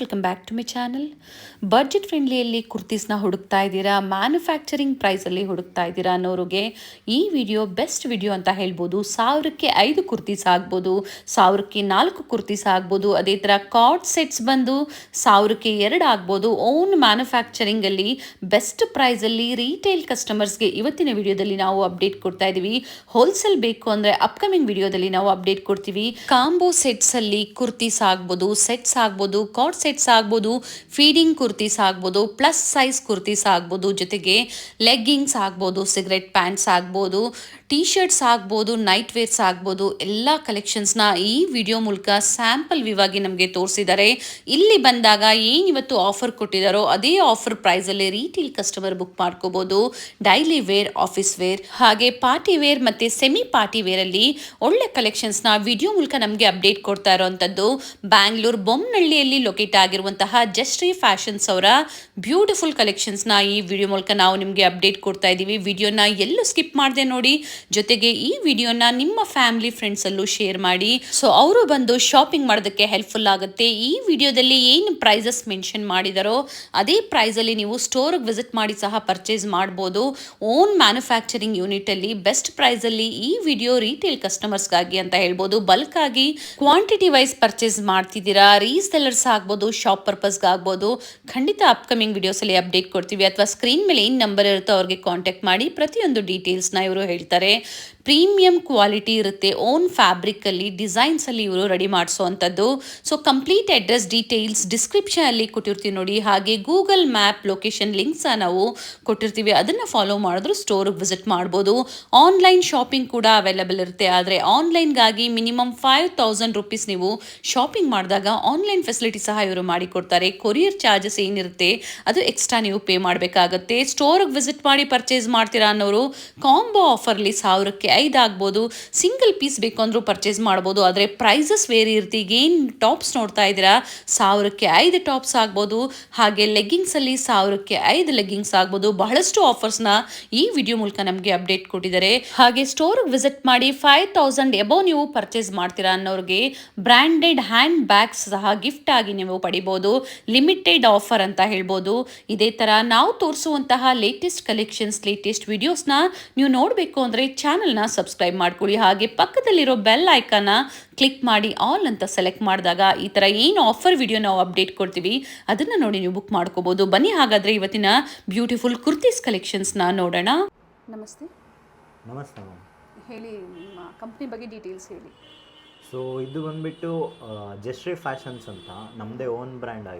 Welcome back to my channel. Budget ಫ್ರೆಂಡ್ಲಿಯಲ್ಲಿ ಕುರ್ತೀಸ್ನ ಹುಡುಕ್ತಾ ಇದ್ದೀರಾ, ಮ್ಯಾನುಫ್ಯಾಕ್ಚರಿಂಗ್ ಪ್ರೈಸಲ್ಲಿ ಹುಡುಕ್ತಾ ಇದ್ದೀರಾ ಅನ್ನೋರಿಗೆ ಈ ವಿಡಿಯೋ ಬೆಸ್ಟ್ ವಿಡಿಯೋ ಅಂತ ಹೇಳ್ಬೋದು. 1000ಕ್ಕೆ 5 ಕುರ್ತೀಸ್ ಆಗ್ಬೋದು, 1000ಕ್ಕೆ 4 ಕುರ್ತೀಸ್ ಆಗ್ಬೋದು. ಅದೇ ಥರ ಕಾರ್ಡ್ ಸೆಟ್ಸ್ ಬಂದು 1000ಕ್ಕೆ 2 ಆಗ್ಬೋದು. ಓನ್ ಮ್ಯಾನುಫ್ಯಾಕ್ಚರಿಂಗಲ್ಲಿ ಬೆಸ್ಟ್ ಪ್ರೈಸಲ್ಲಿ ರೀಟೇಲ್ ಕಸ್ಟಮರ್ಸ್ಗೆ ಇವತ್ತಿನ ವಿಡಿಯೋದಲ್ಲಿ ನಾವು ಅಪ್ಡೇಟ್ ಕೊಡ್ತಾ ಇದ್ದೀವಿ. ಹೋಲ್ಸೇಲ್ ಬೇಕು ಅಂದರೆ ಅಪ್ಕಮಿಂಗ್ ವಿಡಿಯೋದಲ್ಲಿ ನಾವು ಅಪ್ಡೇಟ್ ಕೊಡ್ತೀವಿ. ಕಾಂಬೋ ಸೆಟ್ಸಲ್ಲಿ ಕುರ್ತೀಸ್ ಆಗ್ಬೋದು, ಸೆಟ್ಸ್ ಆಗ್ಬೋದು, ಕಾರ್ಡ್ ಸೆಟ್ಸ್ ಆಗ್ಬೋದು, ಫೀಡಿಂಗ್ ಕುರ್ತೀಸ್ ಆಗ್ಬೋದು, ಪ್ಲಸ್ ಸೈಜ್ ಕುರ್ತೀಸ್ ಆಗ್ಬೋದು, ಜೊತೆಗೆ ಲೆಗ್ಗಿಂಗ್ಸ್ ಆಗ್ಬೋದು, ಸಿಗರೆಟ್ ಪ್ಯಾಂಟ್ಸ್ ಆಗ್ಬೋದು, ಟೀ ಶರ್ಟ್ಸ್ ಆಗ್ಬೋದು, ನೈಟ್ ವೇರ್ಸ್ ಆಗ್ಬೋದು. ಎಲ್ಲ ಕಲೆಕ್ಷನ್ಸ್ನ ಈ ವಿಡಿಯೋ ಮೂಲಕ ಸ್ಯಾಂಪಲ್ ವಿವಾಗಿ ನಮಗೆ ತೋರಿಸಿದ್ದಾರೆ. ಇಲ್ಲಿ ಬಂದಾಗ ಏನಿವತ್ತು ಆಫರ್ ಕೊಟ್ಟಿದ್ದಾರೋ ಅದೇ ಆಫರ್ ಪ್ರೈಸಲ್ಲಿ ರೀಟೇಲ್ ಕಸ್ಟಮರ್ ಬುಕ್ ಮಾಡ್ಕೋಬೋದು. ಡೈಲಿ ವೇರ್, ಆಫೀಸ್ ವೇರ್, ಹಾಗೆ ಪಾರ್ಟಿ ವೇರ್ ಮತ್ತು ಸೆಮಿ ಪಾರ್ಟಿ ವೇರಲ್ಲಿ ಒಳ್ಳೆ ಕಲೆಕ್ಷನ್ಸ್ನ ವಿಡಿಯೋ ಮೂಲಕ ನಮಗೆ ಅಪ್ಡೇಟ್ ಕೊಡ್ತಾ ಇರೋವಂಥದ್ದು ಬ್ಯಾಂಗ್ಳೂರ್ ಬೊಮ್ಮನಹಳ್ಳಿಯಲ್ಲಿ ಲೊಕೇಟ್ ಆಗಿರುವಂತಹ ಜಸ್ಟ್ರಿ ಫ್ಯಾಷನ್ಸ್ ಅವರ ಬ್ಯೂಟಿಫುಲ್ ಕಲೆಕ್ಷನ್ಸ್ನ ಈ ವಿಡಿಯೋ ಮೂಲಕ ನಾವು ನಿಮಗೆ ಅಪ್ಡೇಟ್ ಕೊಡ್ತಾ ಇದ್ದೀವಿ. ವಿಡಿಯೋನ ಎಲ್ಲೂ ಸ್ಕಿಪ್ ಮಾಡದೆ ನೋಡಿ, ಜೊತೆಗೆ ಈ ವಿಡಿಯೋನ ನಿಮ್ಮ ಫ್ಯಾಮಿಲಿ ಫ್ರೆಂಡ್ಸಲ್ಲೂ ಶೇರ್ ಮಾಡಿ, ಸೊ ಅವರು ಬಂದು ಶಾಪಿಂಗ್ ಮಾಡೋದಕ್ಕೆ ಹೆಲ್ಪ್ಫುಲ್ ಆಗುತ್ತೆ. ಈ ವಿಡಿಯೋದಲ್ಲಿ ಏನು ಪ್ರೈಸಸ್ ಮೆನ್ಷನ್ ಮಾಡಿದಾರೋ ಅದೇ ಪ್ರೈಸಲ್ಲಿ ನೀವು ಸ್ಟೋರ್ಗೆ ವಿಸಿಟ್ ಮಾಡಿ ಸಹ ಪರ್ಚೇಸ್ ಮಾಡ್ಬೋದು. ಓನ್ ಮ್ಯಾನುಫ್ಯಾಕ್ಚರಿಂಗ್ ಯೂನಿಟಲ್ಲಿ ಬೆಸ್ಟ್ ಪ್ರೈಸಲ್ಲಿ ಈ ವಿಡಿಯೋ ರೀಟೇಲ್ ಕಸ್ಟಮರ್ಸ್ಗಾಗಿ ಅಂತ ಹೇಳ್ಬೋದು. ಬಲ್ಕ್ ಆಗಿ ಕ್ವಾಂಟಿಟಿ ವೈಸ್ ಪರ್ಚೇಸ್ ಮಾಡ್ತಿದ್ದೀರಾ, ರೀಸೆಲ್ಲರ್ಸ್ ಆಗ್ಬೋದು, ಶಾಪ್ ಪರ್ಪಸ್ಗೆ ಆಗ್ಬೋದು, ಖಂಡಿತ ಅಪ್ಕಮಿಂಗ್ ವಿಡಿಯೋಸಲ್ಲಿ ಅಪ್ಡೇಟ್ ಕೊಡ್ತೀವಿ. ಅಥವಾ ಸ್ಕ್ರೀನ್ ಮೇಲೆ ಏನು ನಂಬರ್ ಇರುತ್ತೋ ಅವ್ರಿಗೆ ಕಾಂಟ್ಯಾಕ್ಟ್ ಮಾಡಿ ಪ್ರತಿಯೊಂದು ಡೀಟೇಲ್ಸ್ನ ಇವರು ಹೇಳ್ತಾರೆ. ಪ್ರೀಮಿಯಂ ಕ್ವಾಲಿಟಿ ಇರುತ್ತೆ, ಓನ್ ಫ್ಯಾಬ್ರಿಕಲ್ಲಿ ಡಿಸೈನ್ಸಲ್ಲಿ ಇವರು ರೆಡಿ ಮಾಡಿಸೋವಂಥದ್ದು. ಸೊ ಕಂಪ್ಲೀಟ್ ಅಡ್ರೆಸ್ ಡೀಟೇಲ್ಸ್ ಡಿಸ್ಕ್ರಿಪ್ಷನಲ್ಲಿ ಕೊಟ್ಟಿರ್ತೀವಿ ನೋಡಿ, ಹಾಗೆ ಗೂಗಲ್ ಮ್ಯಾಪ್ ಲೊಕೇಶನ್ ಲಿಂಕ್ಸ ನಾವು ಕೊಟ್ಟಿರ್ತೀವಿ, ಅದನ್ನು ಫಾಲೋ ಮಾಡಿದ್ರು ಸ್ಟೋರ್ಗೆ ವಿಸಿಟ್ ಮಾಡ್ಬೋದು. ಆನ್ಲೈನ್ ಶಾಪಿಂಗ್ ಕೂಡ ಅವೈಲೇಬಲ್ ಇರುತ್ತೆ, ಆದರೆ ಆನ್ಲೈನ್ಗಾಗಿ ಮಿನಿಮಮ್ 5000 ರುಪೀಸ್ ನೀವು ಶಾಪಿಂಗ್ ಮಾಡಿದಾಗ ಆನ್ಲೈನ್ ಫೆಸಿಲಿಟಿ ಸಹ ಇವರು ಮಾಡಿಕೊಡ್ತಾರೆ. ಕೊರಿಯರ್ ಚಾರ್ಜಸ್ ಏನಿರುತ್ತೆ ಅದು ಎಕ್ಸ್ಟ್ರಾ ನೀವು ಪೇ ಮಾಡಬೇಕಾಗುತ್ತೆ. ಸ್ಟೋರ್ಗೆ ವಿಸಿಟ್ ಮಾಡಿ ಪರ್ಚೇಸ್ ಮಾಡ್ತೀರಾ ಅನ್ನೋರು ಕಾಂಬೋ ಆಫರ್ಲಿ 1000ಕ್ಕೆ 5 ಆಗ್ಬೋದು, ಸಿಂಗಲ್ ಪೀಸ್ ಬೇಕು ಅಂದರೂ ಪರ್ಚೇಸ್ ಮಾಡ್ಬೋದು. ಆದರೆ ಪ್ರೈಸಸ್ ವೇರಿ ಇರುತ್ತೆ. ಈಗ ಏನು ಟಾಪ್ಸ್ ನೋಡ್ತಾ ಇದ್ದೀರಾ 1000ಕ್ಕೆ 5 ಟಾಪ್ಸ್ ಆಗ್ಬೋದು, ಹಾಗೆ ಲೆಗ್ಗಿಂಗ್ಸಲ್ಲಿ 1000ಕ್ಕೆ 5 ಲೆಗ್ಗಿಂಗ್ಸ್ ಆಗ್ಬೋದು. ಬಹಳಷ್ಟು ಆಫರ್ಸ್ನ ಈ ವಿಡಿಯೋ ಮೂಲಕ ನಮಗೆ ಅಪ್ಡೇಟ್ ಕೊಟ್ಟಿದ್ದಾರೆ. ಹಾಗೆ ಸ್ಟೋರ್ಗೆ ವಿಸಿಟ್ ಮಾಡಿ 5000 ಎಬೋ ನೀವು ಪರ್ಚೇಸ್ ಮಾಡ್ತೀರಾ ಅನ್ನೋರಿಗೆ ಬ್ರ್ಯಾಂಡೆಡ್ ಹ್ಯಾಂಡ್ ಬ್ಯಾಗ್ಸ್ ಸಹ ಗಿಫ್ಟ್ ಆಗಿ ನೀವು ಪಡಿಬೋದು. ಲಿಮಿಟೆಡ್ ಆಫರ್ ಅಂತ ಹೇಳ್ಬೋದು. ಇದೇ ಥರ ನಾವು ತೋರಿಸುವಂತಹ ಲೇಟೆಸ್ಟ್ ಕಲೆಕ್ಷನ್ಸ್, ಲೇಟೆಸ್ಟ್ ವಿಡಿಯೋಸ್ನ ನೀವು ನೋಡಬೇಕು ಅಂದರೆ ಚಾನಲ್ನ ಸಬ್ಸ್ಕ್ರೈಬ್ ಮಾಡ್ಕೊಳ್ಳಿ. ಹಾಗೆ ಪಕ್ಕದಲ್ಲಿರೋ ಬೆಲ್ ಐಕಾನ್ನ ಕ್ಲಿಕ್ ಮಾಡಿ ಆಲ್ ಅಂತ ಸೆಲೆಕ್ಟ್ ಮಾಡಿದಾಗ ಈ ಥರ ಏನು ಆಫರ್ ವಿಡಿಯೋ ನಾವು ಅಪ್ಡೇಟ್ ಕೊಡ್ತೀವಿ ಅದನ್ನು ನೋಡಿ ನೀವು ಬುಕ್ ಮಾಡ್ಕೋಬೋದು. ಬನ್ನಿ ಹಾಗಾದರೆ ಇವತ್ತಿನ ಬ್ಯೂಟಿಫುಲ್ ಕುರ್ತೀಸ್ ಕಲೆಕ್ಷನ್ಸ್ನ ನೋಡೋಣ. ನಮಸ್ತೆ. ನಮಸ್ತೆ ಮ್ಯಾಮ್. ಹೇಳಿ, ನಿಮ್ಮ ಕಂಪ್ನಿ ಬಗ್ಗೆ ಡೀಟೇಲ್ಸ್ ಹೇಳಿ. ಸೊ ಇದು ಬಂದುಬಿಟ್ಟು ಜಸ್ಟ್ರಿ ಫ್ಯಾಷನ್ಸ್ ಅಂತ ನಮ್ಮದೇ ಓನ್ ಬ್ರ್ಯಾಂಡ್ ಆಗಿದೆ.